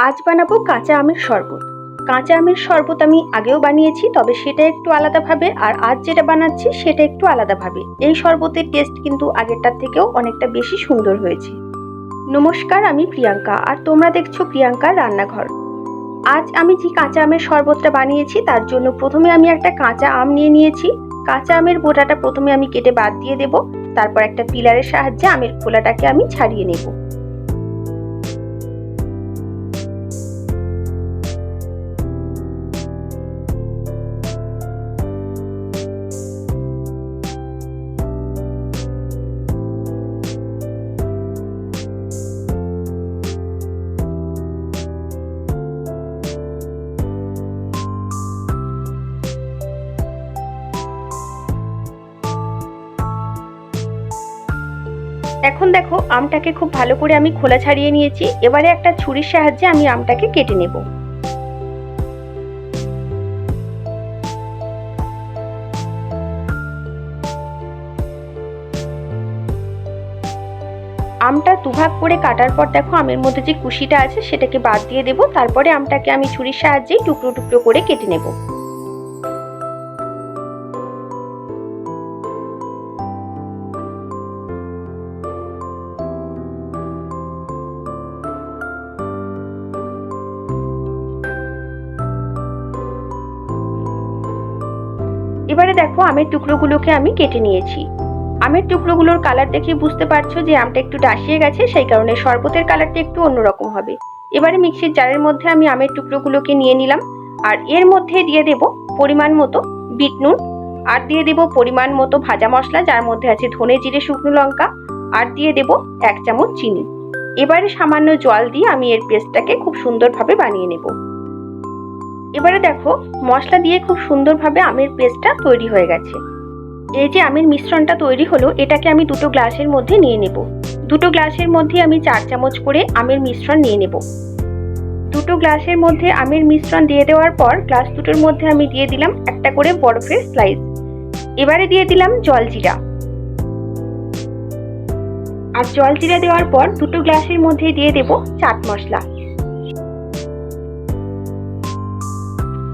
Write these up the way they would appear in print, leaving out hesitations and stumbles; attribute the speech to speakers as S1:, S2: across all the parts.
S1: আজ বানাবো কাঁচা আমের শরবত। কাঁচা আমের শরবত আমি আগেও বানিয়েছি, তবে সেটা একটু আলাদাভাবে, আর আজ যেটা বানাচ্ছি সেটা একটু আলাদাভাবে। এই শরবতের টেস্ট কিন্তু আগেরটার থেকেও অনেকটা বেশি সুন্দর হয়েছে। নমস্কার, আমি প্রিয়াঙ্কা, আর তোমরা দেখছো প্রিয়াঙ্কার রান্নাঘর। আজ আমি যে কাঁচা আমের শরবতটা বানিয়েছি তার জন্য প্রথমে আমি একটা কাঁচা আম নিয়ে নিয়েছি। কাঁচা আমের বোটাটা প্রথমে আমি কেটে বাদ দিয়ে দেব। তারপর একটা পিলারের সাহায্যে আমের খোলাটাকে আমি ছাড়িয়ে নেব। এখন দেখো, আমটাকে খুব ভালো করে আমি খোলা ছাড়িয়ে নিয়েছি। এবারে একটা ছুরির সাহায্যে আমি আমটাকে কেটে নেব। আমটা দুভাগ করে কাটার পর দেখো, আমের মধ্যে যে কুশিটা আছে সেটাকে বাদ দিয়ে দেব। তারপরে আমটাকে আমি ছুরির সাহায্যে টুকরো টুকরো করে কেটে নেব। এবারে দেখো, আমের টুকরোগুলোকে আমি কেটে নিয়েছি। আমের টুকরোগুলোর কালার দেখে বুঝতে পারছো যে আমটা একটু ডাসিয়ে গেছে, সেই কারণে শরবতের কালারটা একটু অন্যরকম হবে। এবারে মিক্সির জারের মধ্যে আমি আমের টুকরোগুলোকে নিয়ে নিলাম, আর এর মধ্যে দিয়ে দেব পরিমাণ মতো বিট নুন, আর দিয়ে দেব পরিমাণ মতো ভাজা মশলা, যার মধ্যে আছে ধনে, জিরে, শুকনো লঙ্কা, আর দিয়ে দেব 1 চামচ চিনি। এবারে সামান্য জল দিয়ে আমি এর পেস্টটাকে খুব সুন্দরভাবে বানিয়ে নেব। এবারে দেখো, মশলা দিয়ে খুব সুন্দরভাবে আমের পেস্টটা তৈরি হয়ে গেছে। এই যে আমের মিশ্রণটা তৈরি হলো, এটাকে আমি দুটো গ্লাসের মধ্যে নিয়ে নেব। দুটো গ্লাসের মধ্যে আমি 4 চামচ করে আমের মিশ্রণ নিয়ে নেব। দুটো গ্লাসের মধ্যে আমের মিশ্রণ দিয়ে দেওয়ার পর গ্লাস দুটোর মধ্যে আমি দিয়ে দিলাম একটা করে বরফের স্লাইস। এবারে দিয়ে দিলাম জলজিরা। আর জলজিরা দেওয়ার পর দুটো গ্লাসের মধ্যে দিয়ে দেব চাট মশলা।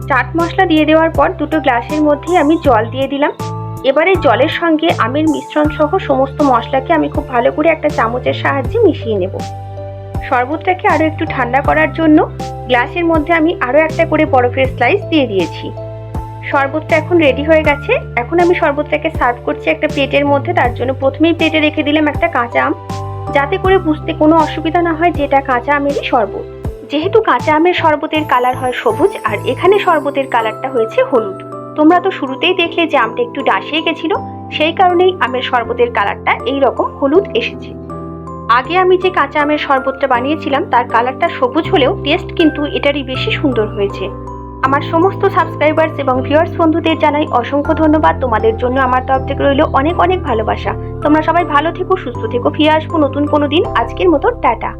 S1: চাট মশলা দিয়ে দেওয়ার পর দুটো গ্লাসের মধ্যে আমি জল দিয়ে দিলাম। এবারে জলের সঙ্গে আমের মিশ্রণ সহ সমস্ত মশলাকে আমি খুব ভালো করে একটা চামচের সাহায্যে মিশিয়ে নেব। শরবতটাকে আরও একটু ঠান্ডা করার জন্য গ্লাসের মধ্যে আমি আরও একটা করে বরফের স্লাইস দিয়ে দিয়েছি। শরবতটা এখন রেডি হয়ে গেছে। এখন আমি শরবতটাকে সার্ভ করছি একটা প্লেটের মধ্যে। তার জন্য প্রথমেই প্লেটে রেখে দিলাম একটা কাঁচা আম, যাতে করে বুঝতে কোনো অসুবিধা না হয় যেটা কাঁচা আমেরই শরবত। যেহেতু কাঁচা আমের শরবতের কালার হয় সবুজ, আর এখানে শরবতের কালারটা হয়েছে হলুদ। তোমরা তো শুরুতেই দেখলে যে আমটা একটু ডাসিয়ে গেছিল, সেই কারণেই আমের শরবতের কালারটা এইরকম হলুদ এসেছে। আগে আমি যে কাঁচা আমের শরবতটা বানিয়েছিলাম তার কালারটা সবুজ হলেও টেস্ট কিন্তু এটারই বেশি সুন্দর হয়েছে। আমার সমস্ত সাবস্ক্রাইবার্স এবং ভিউয়ার্স বন্ধুদের জানাই অসংখ্য ধন্যবাদ। তোমাদের জন্য আমার তরফ থেকে রইল অনেক অনেক ভালোবাসা। তোমরা সবাই ভালো থেকো, সুস্থ থেকো। ফিরে আসবো নতুন কোনো দিন। আজকের মতো টাটা।